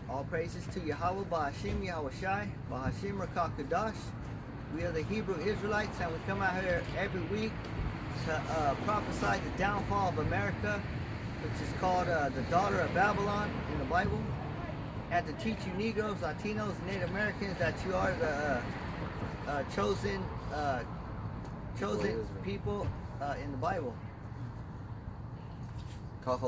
All praises to Yahawa, Bahashim, Yahawashi, Bahashim, Rakakadash. We are the Hebrew Israelites, and we come out here every week to prophesy the downfall of America, which is called the daughter of Babylon in the Bible, and to teach you Negroes, Latinos, Native Americans that you are the chosen people in the Bible. I'm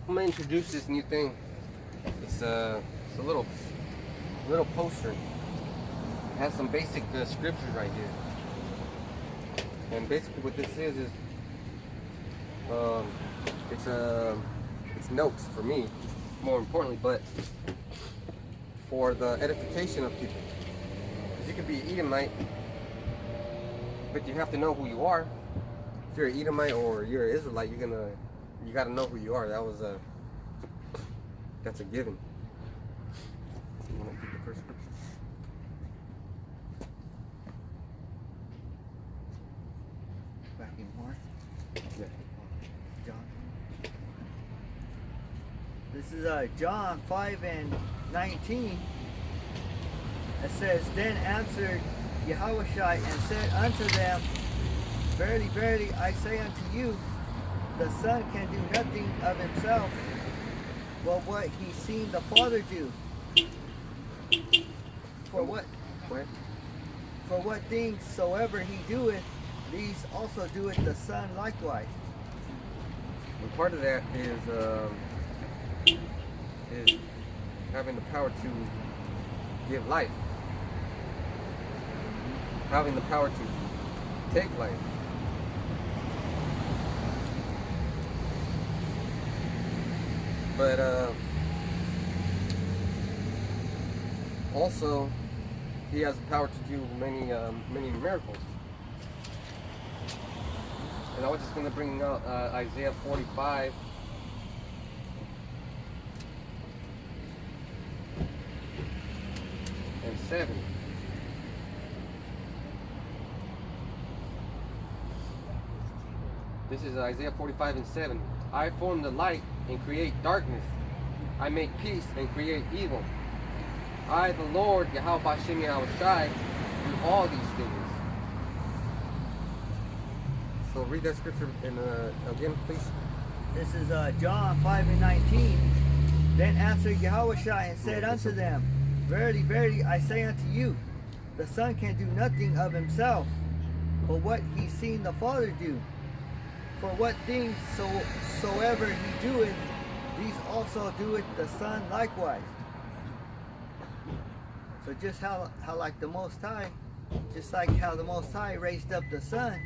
gonna introduce this new thing. It's a little poster. It has some basic scriptures right here. And basically what this is it's notes for me, more importantly, but for the edification of people. Because you could be Edomite, but you have to know who you are. If you're an Edomite or you're an Israelite, you got to know who you are. That's a given. You want to keep the first scripture? Back in more. Yeah. John. This is John 5:19. It says, "Then answered Yahawashi and said unto them, Verily, verily, I say unto you, the Son can do nothing of himself, but what he seen the Father do. For what things soever he doeth, these also doeth the Son likewise." And part of that is having the power to give life, having the power to take life. But also, he has the power to do many miracles. And I was just going to bring out Isaiah 45. And 7. This is Isaiah 45 and 7. I form the light and create darkness. I make peace and create evil. I, the Lord, Yahawashi, Yahawashi, do all these things. So read that scripture again, please. This is John 5:19. Then answered Yahawashi and said unto them, Verily, verily, I say unto you, the Son can do nothing of himself, but what he seen the Father do. For what things soever he doeth, these also doeth the Son likewise. So just how like the Most High, just like how the Most High raised up the Son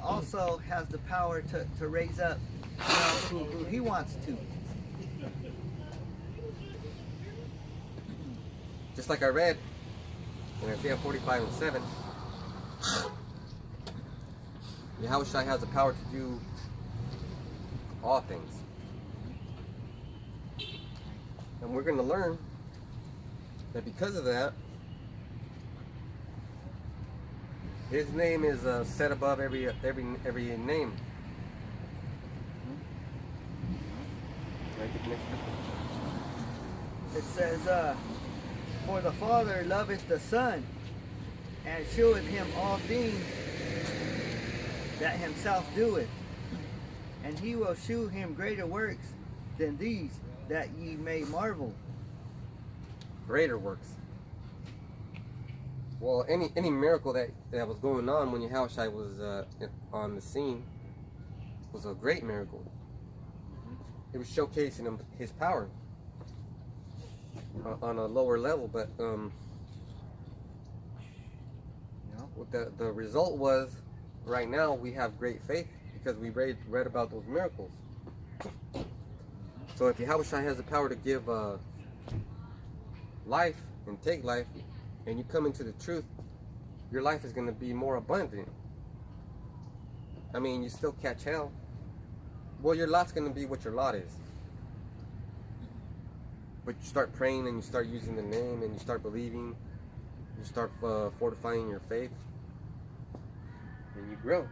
also has the power to raise up who he wants to. Just like I read in Isaiah 45 and 7, Yahawashi has the power to do all things. And we're going to learn that because of that, his name is set above every name. It says, For the Father loveth the Son, and sheweth him all things that himself doeth, and he will shew him greater works than these, that ye may marvel. Greater works. Well, any miracle that was going on when Yahawashi was on the scene was a great miracle. It was showcasing his power on a lower level, but what the result was, right now we have great faith because we read about those miracles. So if Yahawashi has the power to give life and take life, and you come into the truth, your life is going to be more abundant. I mean, you still catch hell. Well, your lot's going to be what your lot is. But you start praying and you start using the name and you start believing, you start fortifying your faith, and you grow.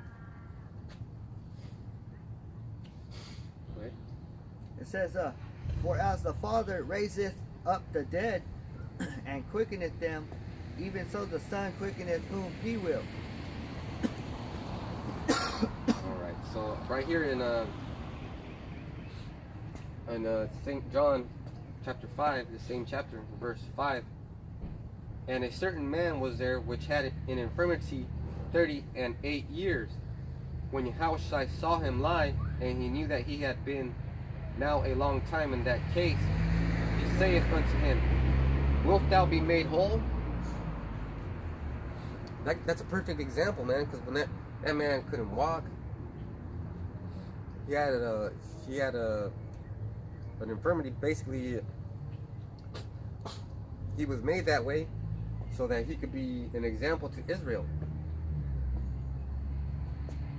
It says, for as the Father raiseth up the dead and quickeneth them, even so the Son quickeneth whom he will. Alright, so right here in St. John chapter 5, the same chapter, verse 5, and a certain man was there which had an infirmity 38 years. When Yahawashi saw him lie, and he knew that he had been now a long time in that case, he saith unto him, Wilt thou be made whole? That's a perfect example, man, because when that man couldn't walk, he had an infirmity. Basically, he was made that way so that he could be an example to Israel.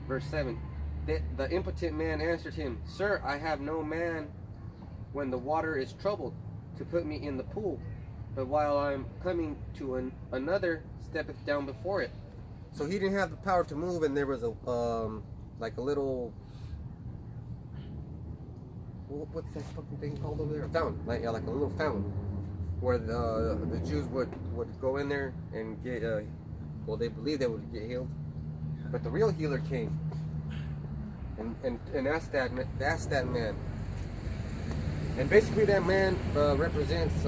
Verse 7, the impotent man answered him, Sir, I have no man when the water is troubled to put me in the pool, but while I am coming to another steppeth down before it. So he didn't have the power to move, and there was a like a little, what's that fucking thing called over there? A fountain, like a little fountain, where the Jews would go in there and get, well, they believed they would get healed. But the real healer came and asked that man. And basically that man represents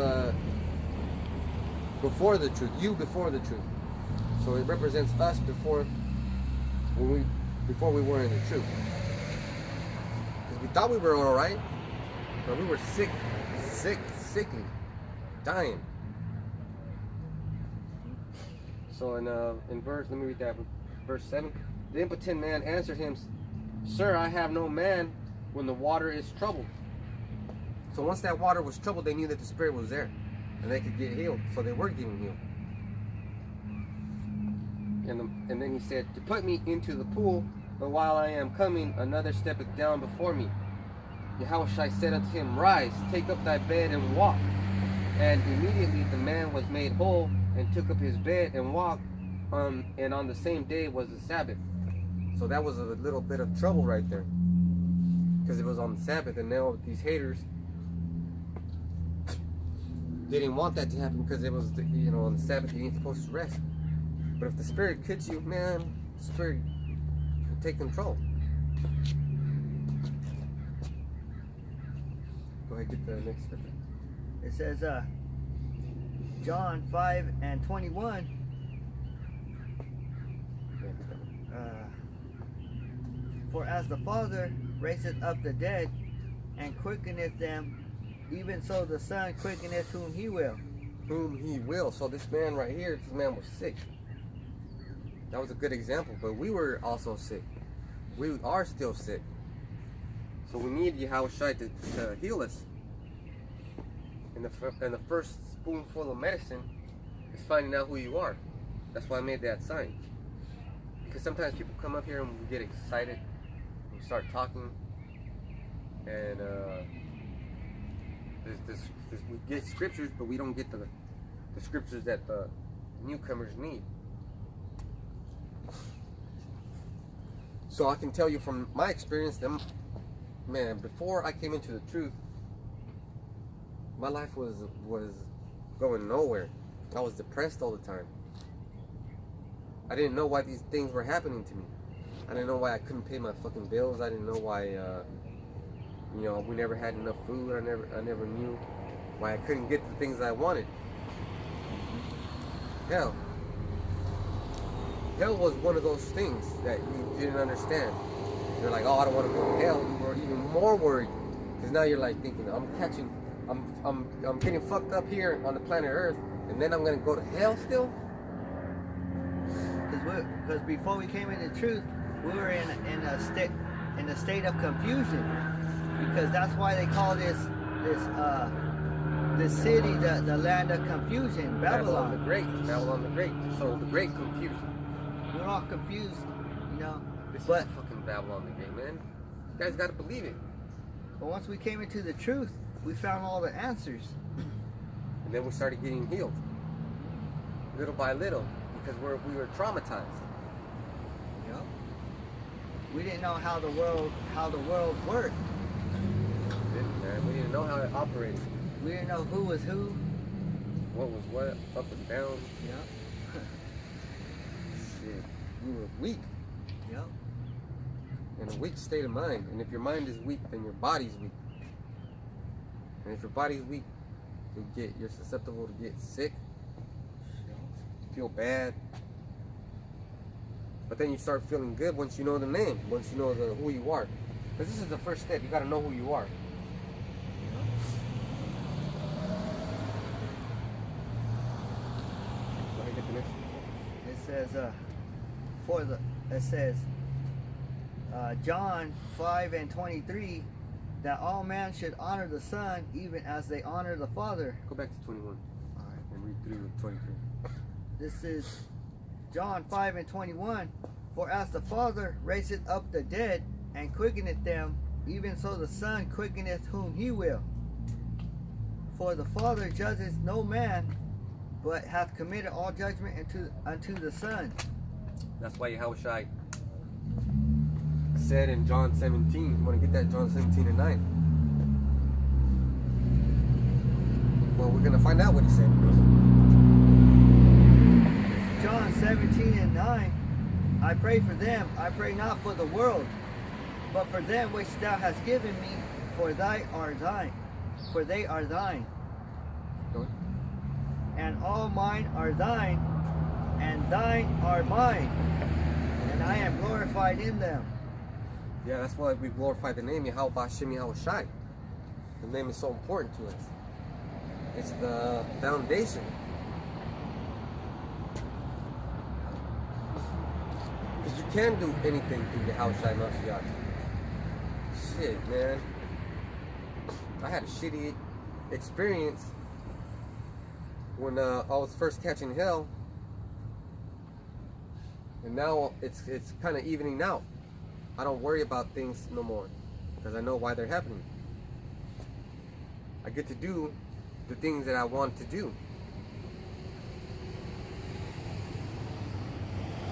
before the truth, you before the truth. So it represents us before we were in the truth. Because we thought we were all right, but we were sickly, dying. So in verse, let me read that. Verse 7, the impotent man answered him, Sir, I have no man when the water is troubled. So once that water was troubled, they knew that the Spirit was there, and they could get healed. So they were getting healed. And then he said, To put me into the pool, but while I am coming, another steppeth down before me. Yahawashi said unto him, Rise, take up thy bed and walk. And immediately the man was made whole, and took up his bed and walked. And on the same day was the Sabbath. So that was a little bit of trouble right there, because it was on the Sabbath, and now these haters didn't want that to happen, because it was, on the Sabbath you ain't supposed to rest. But if the Spirit hits you, man, the Spirit will take control. Go ahead, get the next scripture. It says, John 5:21. For as the Father raiseth up the dead and quickeneth them, even so the Son quickeneth whom he will. Whom he will. So this man right here, this man was sick. That was a good example, but we were also sick. We are still sick. So we need Yahawashi to heal us. And the first spoonful of medicine is finding out who you are. That's why I made that sign. Because sometimes people come up here and we get excited. We start talking, and we get scriptures, but we don't get the scriptures that the newcomers need. So I can tell you from my experience, man, before I came into the truth, my life was going nowhere. I was depressed all the time. I didn't know why these things were happening to me. I didn't know why I couldn't pay my fucking bills. I didn't know why, we never had enough food. I never knew why I couldn't get the things I wanted. Hell was one of those things that you didn't understand. You're like, oh, I don't want to go to hell. You were even more worried, because now you're like thinking, I'm getting fucked up here on the planet Earth, and then I'm gonna go to hell still. Because before we came into truth, we were in a state of confusion, because that's why they call this city the land of confusion, Babylon. Babylon the Great. So the Great Confusion. We're all confused, This but is fucking Babylon the Great, man. You guys gotta believe it. But once we came into the truth, we found all the answers. And then we started getting healed, little by little, because we were traumatized. We didn't know how the world worked. man. We didn't know how it operated. We didn't know who was who. What was what, up and down. Yep. Shit. We were weak. Yep. In a weak state of mind. And if your mind is weak, then your body's weak. And if your body's weak, you're susceptible to get sick, feel bad. But then you start feeling good once you know the name, once you know who you are. Because this is the first step. You got to know who you are. Go ahead, get the next one. It says, John 5:23, that all men should honor the Son even as they honor the Father. Go back to 21. All right. And read through 23. This is John 5:21. For as the Father raiseth up the dead and quickeneth them, even so the Son quickeneth whom he will. For the Father judgeth no man, but hath committed all judgment unto the Son. That's why Yahawashi said in John 17, you want to get that, John 17 and 9. Well, we're going to find out what he said. John 17 and 9. I pray for them. I pray not for the world, but for them which thou hast given me, for they are thine. For they are thine. Go ahead. And all mine are thine, and thine are mine, and I am glorified in them. Yeah, that's why we glorify the name Yahawashi. The name is so important to us. It's the foundation. Because you can do anything through Yahawashi Mashiach. Shit, man. I had a shitty experience when I was first catching hell. And now it's kind of evening out. I don't worry about things no more because I know why they're happening. I get to do the things that I want to do.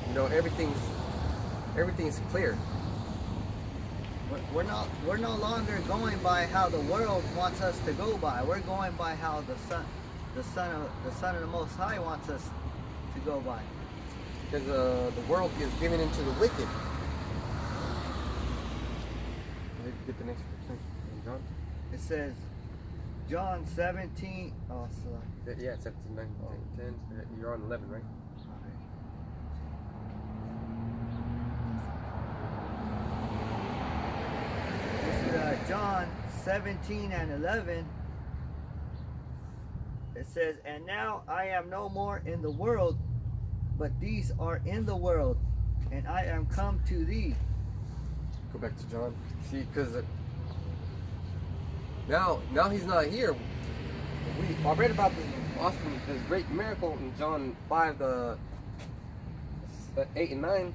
You know, everything's clear. We're no longer going by how the world wants us to go by. We're going by how the Son of the Most High wants us to go by. Because the world is given into the wicked. Get the next one, John. It says, John 17. Oh, sorry. Yeah, 17, 19, 10. You're on 11, right? This is John 17 and 11. It says, and now I am no more in the world, but these are in the world, and I am come to thee. Go back to John. See, because now he's not here. I read about this great miracle in John 5, 8 and 9.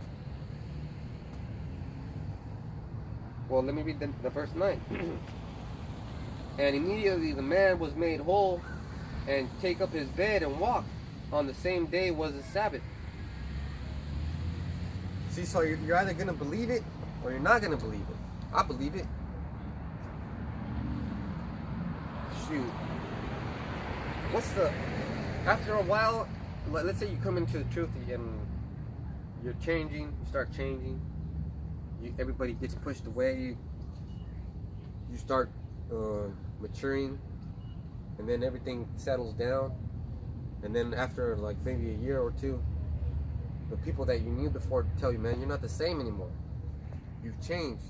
Well, let me read the verse 9. And immediately the man was made whole, and take up his bed and walk. On the same day was the Sabbath. See, so you're either going to believe it or you're not going to believe it. I believe it. Shoot. After a while, let's say you come into the truth and you're changing, you start changing, everybody gets pushed away, you start maturing, and then everything settles down, and then after like maybe a year or two, the people that you knew before tell you, man, you're not the same anymore. You've changed.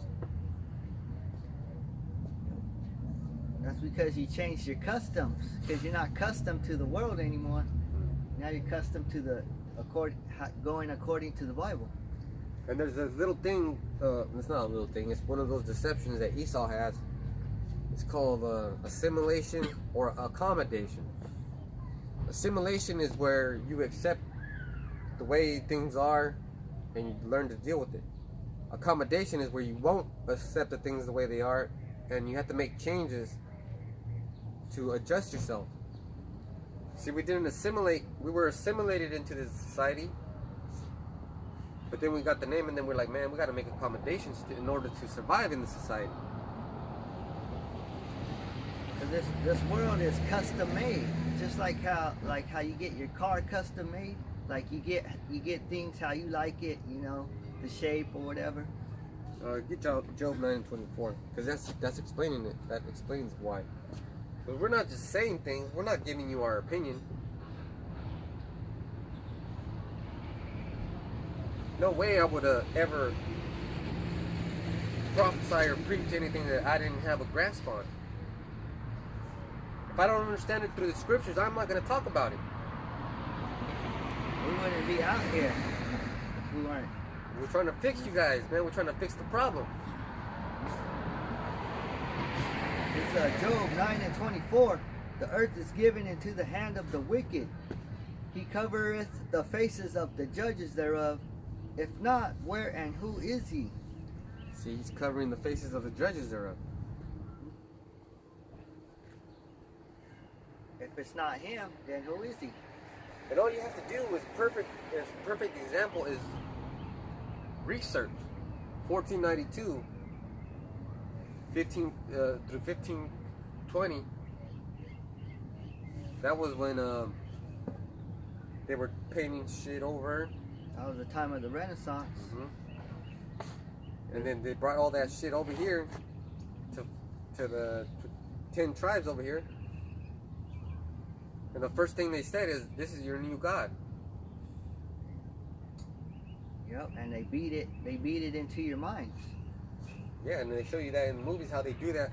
That's because you changed your customs. Because you're not accustomed to the world anymore. Now you're accustomed to going according to the Bible. And there's a little thing. It's not a little thing. It's one of those deceptions that Esau has. It's called assimilation or accommodation. Assimilation is where you accept the way things are and you learn to deal with it. Accommodation is where you won't accept the things the way they are and you have to make changes to adjust yourself. See, we didn't assimilate. We were assimilated into this society, but then we got the name and then we're like, man, we got to make accommodations in order to survive in the society. this world is custom made, just like how you get your car custom made. Like you get things how you like it, you know, the shape or whatever. Get Job 9:24, because that's explaining it. That explains why. But we're not just saying things. We're not giving you our opinion. No way I would ever prophesy or preach anything that I didn't have a grasp on. If I don't understand it through the scriptures, I'm not going to talk about it. We wouldn't be out here if we weren't. We're trying to fix you guys, man. We're trying to fix the problem. It's Job 9:24. The earth is given into the hand of the wicked. He covereth the faces of the judges thereof. If not, where and who is he? See, he's covering the faces of the judges thereof. If it's not him, then who is he? And all you have to do is perfect example is research. 1492 through 1520. That was when they were painting shit over. That was the time of the Renaissance. And then they brought all that shit over here to the 10 tribes over here. And the first thing they said is, "This is your new God." Yep, and they beat it into your minds. Yeah, and they show you that in the movies how they do that.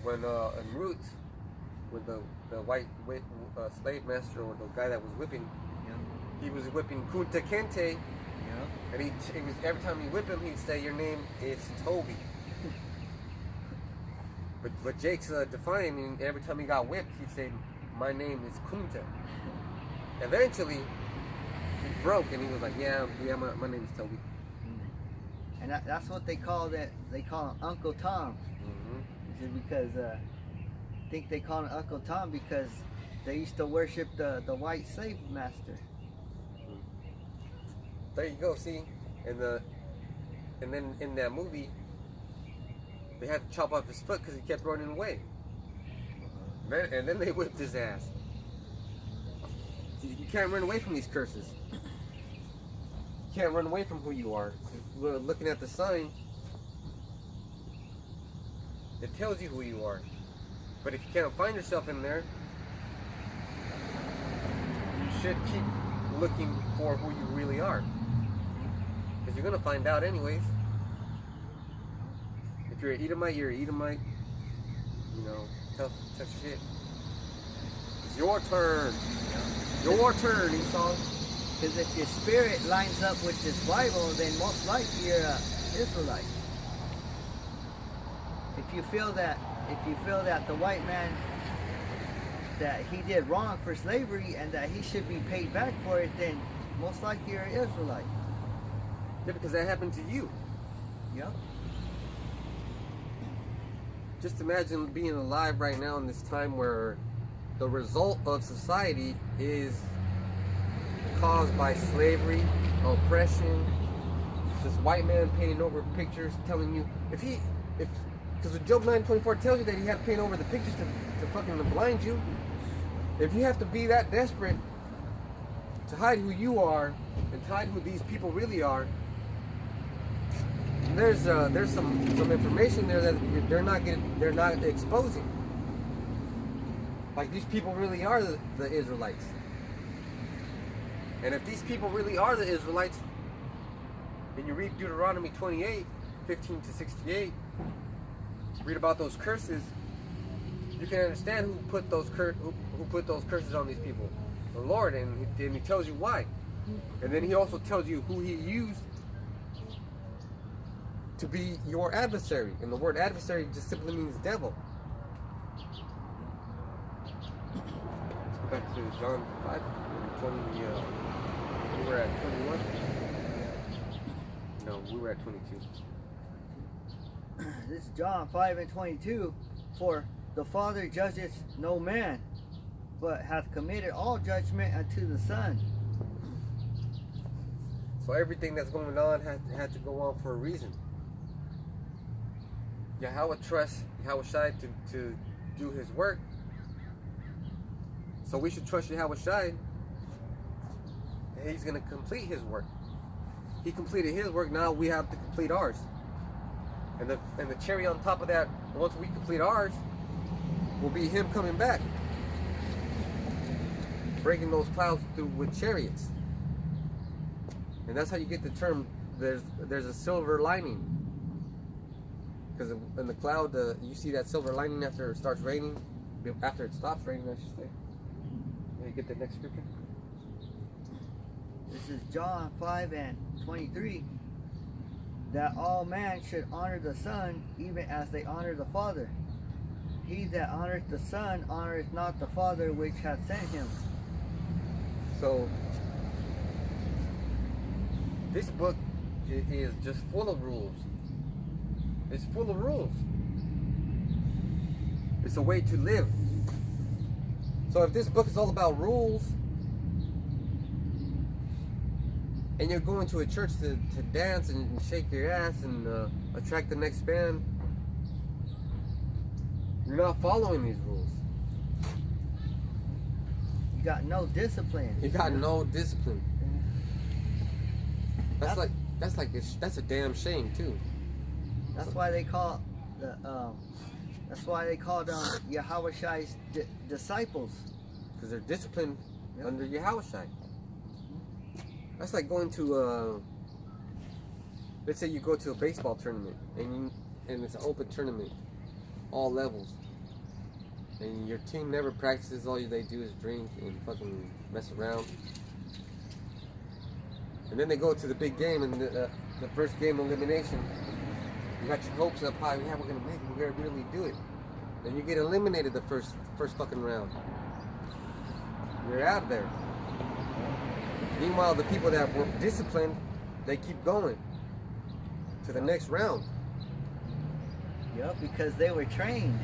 When in Roots, with the white slave master or the guy that was whipping, he was whipping Kunta Kinte. And he was, every time he whipped him, he'd say, "Your name is Toby." but Jake's defiant, and every time he got whipped, he'd say, "My name is Kunta." Eventually, he broke, and he was like, "Yeah, my name is Toby." And that's what they call that. They call him Uncle Tom. Just because I think they call him Uncle Tom because they used to worship the white slave master. There you go. See, and then in that movie, they had to chop off his foot because he kept running away. And then they whipped his ass. You can't run away from these curses. You can't run away from who you are. If we're looking at the sign, it tells you who you are. But if you can't find yourself in there, you should keep looking for who you really are. Because you're going to find out anyways. If you're an Edomite, you're an Edomite. You know, tough shit. It's your turn. Your turn, Esau. Because if your spirit lines up with this Bible, then most likely you're an Israelite. If you feel that the white man, that he did wrong for slavery and that he should be paid back for it, then most likely you're an Israelite. Yeah, because that happened to you. Yep. Just imagine being alive right now in this time where the result of society is caused by slavery, oppression, this white man painting over pictures, telling you because Job 9:24 tells you that he had to paint over the pictures to fucking blind you. If you have to be that desperate to hide who you are and hide who these people really are, there's some information there that they're not exposing. Like these people really are the Israelites. And if these people really are the Israelites, and you read Deuteronomy 28, 15 to 68, read about those curses, you can understand who put those curses on these people. The Lord, and he tells you why. And then he also tells you who he used to be your adversary. And the word adversary just simply means devil. Let's go back to John 5 and 20. We were at 21. No, we were at 22. This is John 5:22. For the Father judgeth no man, but hath committed all judgment unto the Son. So everything that's going on had to go on for a reason. Yahawa trusts Yahawashi to do his work. So we should trust Yahawashi. And he's going to complete his work. He completed his work, now we have to complete ours. And the cherry on top of that, once we complete ours, will be him coming back. Breaking those clouds through with chariots. And that's how you get the term, there's a silver lining. Because in the cloud, you see that silver lining after it starts raining. After it stops raining, I should say. Let me get the next scripture. This is John 5:23. That all man should honor the Son, even as they honor the Father. He that honoreth the Son honoreth not the Father which hath sent him. So, this book is just full of rules. It's full of rules. It's a way to live. So if this book is all about rules, and you're going to a church to dance and shake your ass and attract the next band, you're not following these rules. You got no discipline. You got no discipline. That's a damn shame too. That's why they call Yahawashi's disciples. Because they're disciplined under Yahawashi. That's like going to let's say you go to a baseball tournament and it's an open tournament, all levels, and your team never practices. All they do is drink and fucking mess around. And then they go to the big game, and the first game elimination, you got your hopes up high. Yeah, we're gonna make it. We're gonna really do it. Then you get eliminated the first fucking round. You're out there. Meanwhile, the people that were disciplined, they keep going to the next round. Yep, because they were trained.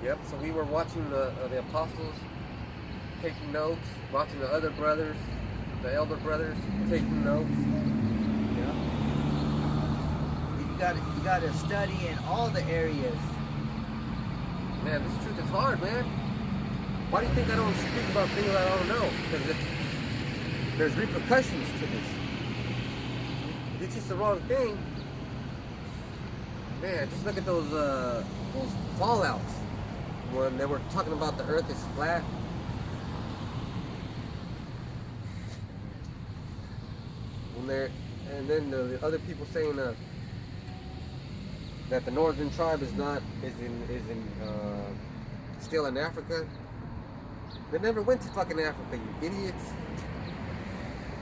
Yep. So we were watching the apostles taking notes, watching the other brothers, the elder brothers taking notes. You gotta study in all the areas. Man, this truth is hard, man. Why do you think I don't speak about things I don't know? Because there's repercussions to this. If you teach the wrong thing, man, just look at those fallouts when they were talking about the earth is flat. And then the other people saying that the northern tribe is still in Africa. They never went to fucking Africa, you idiots.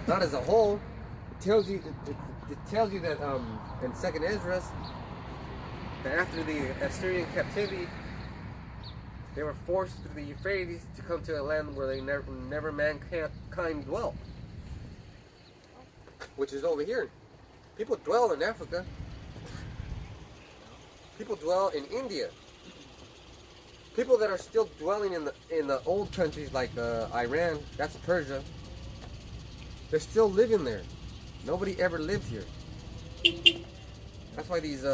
Not as a whole. It tells you that in Second Ezra that after the Assyrian captivity, they were forced through the Euphrates to come to a land where they never mankind dwelt. Which is over here. People dwell in Africa. People dwell in India. People that are still dwelling in the old countries like Iran, that's Persia. They're still living there. Nobody ever lived here. That's why these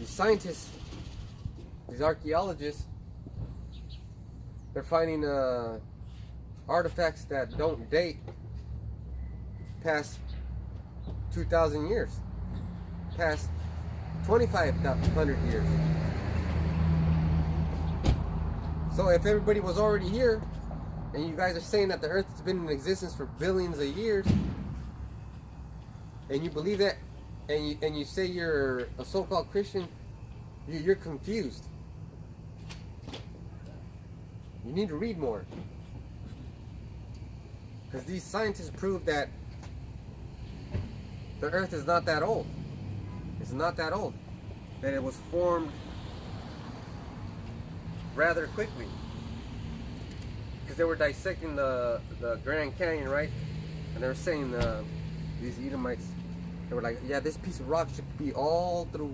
scientists, these archaeologists, they're finding artifacts that don't date past 2,000 years, past 2,500 years. So if everybody was already here, and you guys are saying that the earth has been in existence for billions of years, and you believe that, and you say you're a so-called Christian, you're confused. You need to read more. Because these scientists prove that the earth is not that old. It's not that old. That it was formed rather quickly. Because they were dissecting the Grand Canyon, right? And they were saying, these Edomites, they were like, yeah, this piece of rock should be all through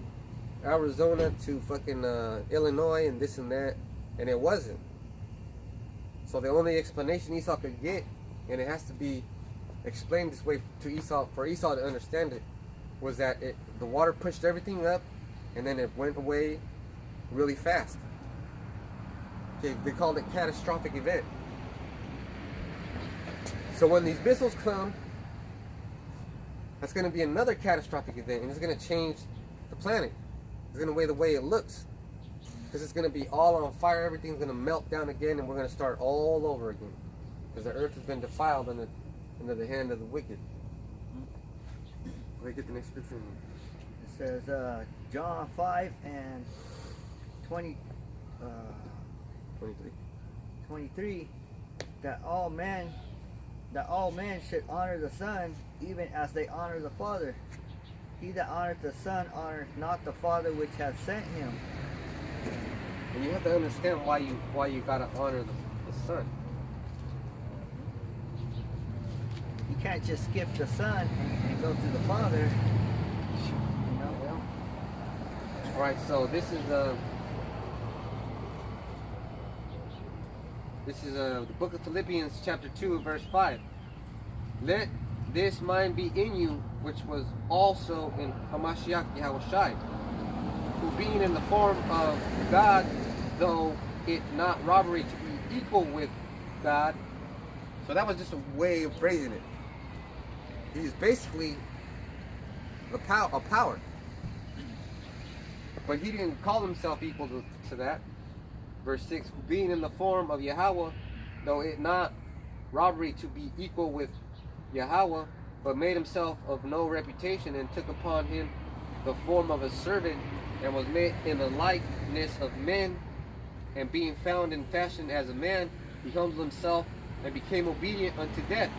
Arizona to fucking Illinois and this and that. And it wasn't. So the only explanation Esau could get, and it has to be explained this way to Esau, for Esau to understand it, was that the water pushed everything up, and then it went away, really fast. Okay, they called it catastrophic event. So when these missiles come, that's going to be another catastrophic event, and it's going to change the planet. It's going to weigh the way it looks, because it's going to be all on fire. Everything's going to melt down again, and we're going to start all over again, because the earth has been defiled under the hand of the wicked. Let me get the next scripture. It says John 5 and 20, 23, that all men should honor the Son, even as they honor the Father. He that honoreth the Son honoreth not the Father which hath sent him. And you have to understand why you gotta honor the Son. You can't just skip the Son and go to the Father. You know? All right, so this is the book of Philippians chapter 2 verse 5. Let this mind be in you, which was also in Hamashiach Yahawashi, who being in the form of God, though it not robbery to be equal with God. So that was just a way of phrasing it. He's basically a power. But he didn't call himself equal to that. Verse 6, being in the form of Yahawa, though it not robbery to be equal with Yahawa, but made himself of no reputation, and took upon him the form of a servant, and was made in the likeness of men, and being found in fashion as a man, he humbled himself and became obedient unto death,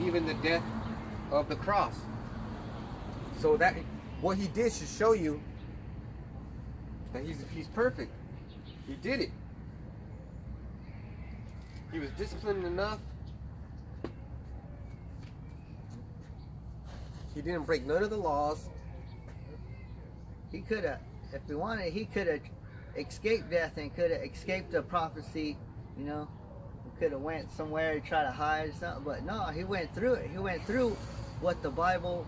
even the death of the cross. So that what he did should show you that he's perfect. He did it. He was disciplined enough. He didn't break none of the laws. He could have, if he wanted, he could have escaped death and could have escaped the prophecy, you know. He could have went somewhere to try to hide or something, but no, he went through it. He went through what the Bible,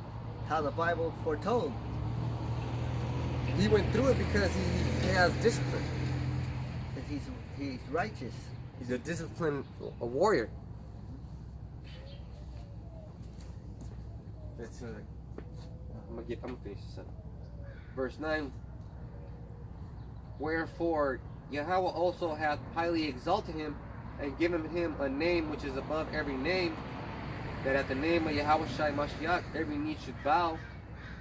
how the Bible foretold. He went through it because he has discipline. Because he's righteous. He's a disciplined warrior. Let's I'm gonna finish this up. Verse 9. Wherefore Yahawa also hath highly exalted him, and given him a name which is above every name, that at the name of Yahawashi Mashiach every knee should bow,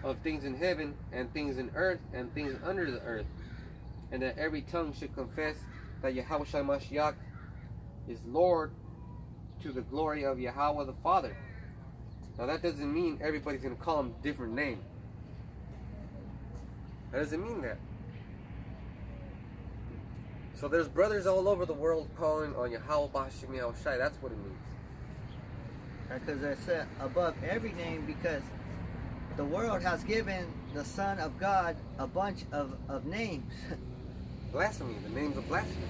of things in heaven, and things in earth, and things under the earth, and that every tongue should confess that Yahawashi Mashiach is Lord, to the glory of Yahawa the Father. Now that doesn't mean everybody's going to call him a different name. That doesn't mean that. So there's brothers all over the world calling on Yahawa Bashim Yahawashi. That's what it means. Because I said above every name, because the world has given the Son of God a bunch of names. Blasphemy, the names of blasphemy.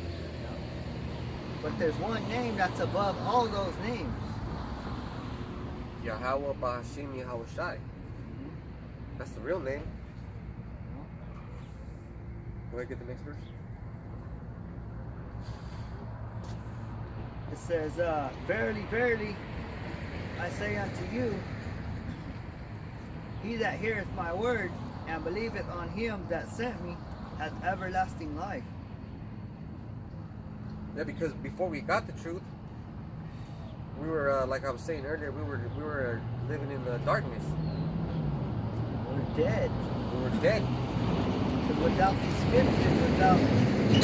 But there's one name that's above all those names. Yahawa Bashim Yahawashi. That's the real name. Do I get the next verse? It says, verily, verily, I say unto you, he that heareth my word and believeth on him that sent me hath everlasting life. Yeah, because before we got the truth, we were, like I was saying earlier, we were living in the darkness. We're dead. We were dead. Because without these scriptures, without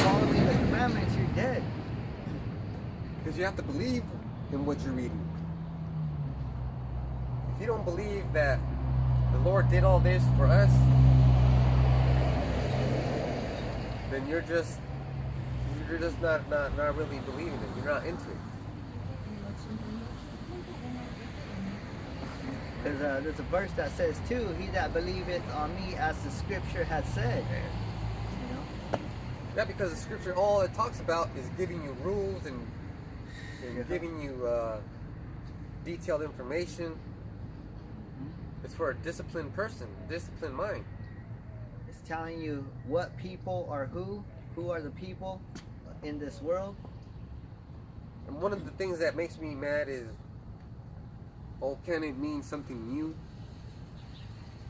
following the commandments, you're dead. Because you have to believe in what you're reading. If you don't believe that the Lord did all this for us, then you're just not really believing it. You're not into it. Because there's a verse that says too, he that believeth on me as the scripture has said. You know? Yeah, because the scripture, all it talks about is giving you rules and giving you detailed information. It's for a disciplined person, disciplined mind. It's telling you what people are who, who are the people in this world. And one of the things that makes me mad is, oh, can it mean something new?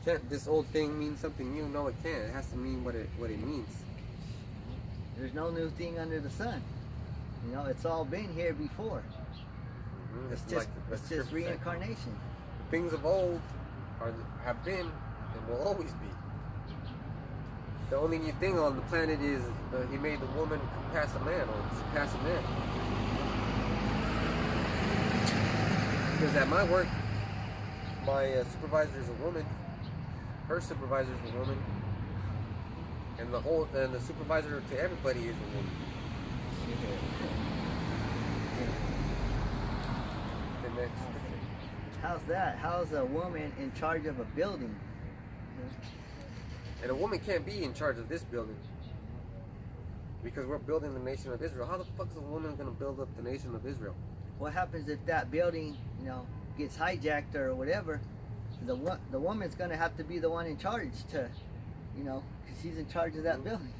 Can't this old thing mean something new? No, it can't. It has to mean what it means. There's no new thing under the sun. You know, it's all been here before. Mm-hmm. It's like just reincarnation. Things of old have been and will always be. The only new thing on the planet is he made the woman pass a man or surpass a man. Because at my work, my supervisor is a woman. Her supervisor is a woman, and the supervisor to everybody is a woman. The next. How's that? How's a woman in charge of a building? And a woman can't be in charge of this building because we're building the nation of Israel. How the fuck is a woman going to build up the nation of Israel? What happens if that building, you know, gets hijacked or whatever? The woman's going to have to be the one in charge to, you know, because she's in charge of that building.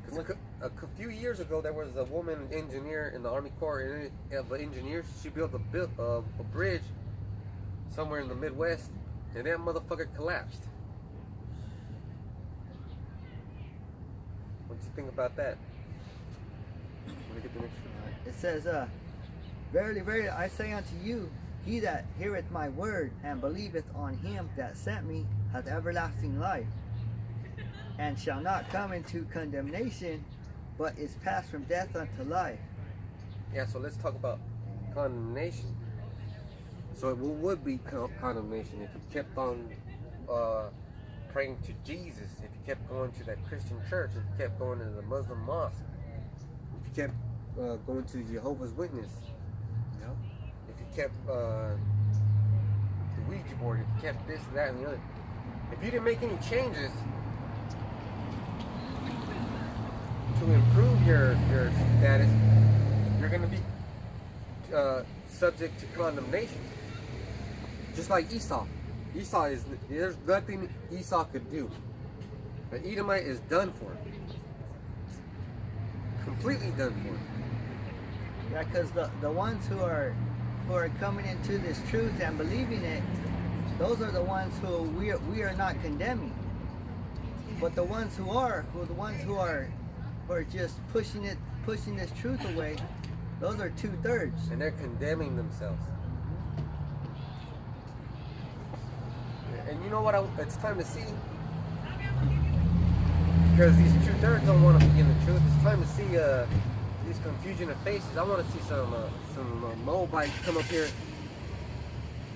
Because a few years ago, there was a woman engineer in the Army Corps of Engineers. She built a bridge somewhere in the Midwest, and that motherfucker collapsed. What do you think about that? Let me get the next one. It says, Verily, verily, I say unto you, he that heareth my word and believeth on him that sent me hath everlasting life, and shall not come into condemnation, but is passed from death unto life. Yeah, so let's talk about condemnation. So it would be condemnation if you kept on praying to Jesus, if you kept going to that Christian church, if you kept going to the Muslim mosque, if you kept going to Jehovah's Witness, you know, if you kept the Ouija board, if you kept this, that, and the other. If you didn't make any changes to improve your status, you're going to be subject to condemnation. Just like Esau. There's nothing Esau could do. The Edomite is done for. Completely done for. Yeah, because the ones who are coming into this truth and believing it, those are the ones who we are not condemning. But the ones who are just pushing this truth away, those are 2/3. And they're condemning themselves. And you know what? It's time to see. Because these 2/3 don't want to be in the truth. It's time to see these confusion of faces. I want to see some Moabites come up here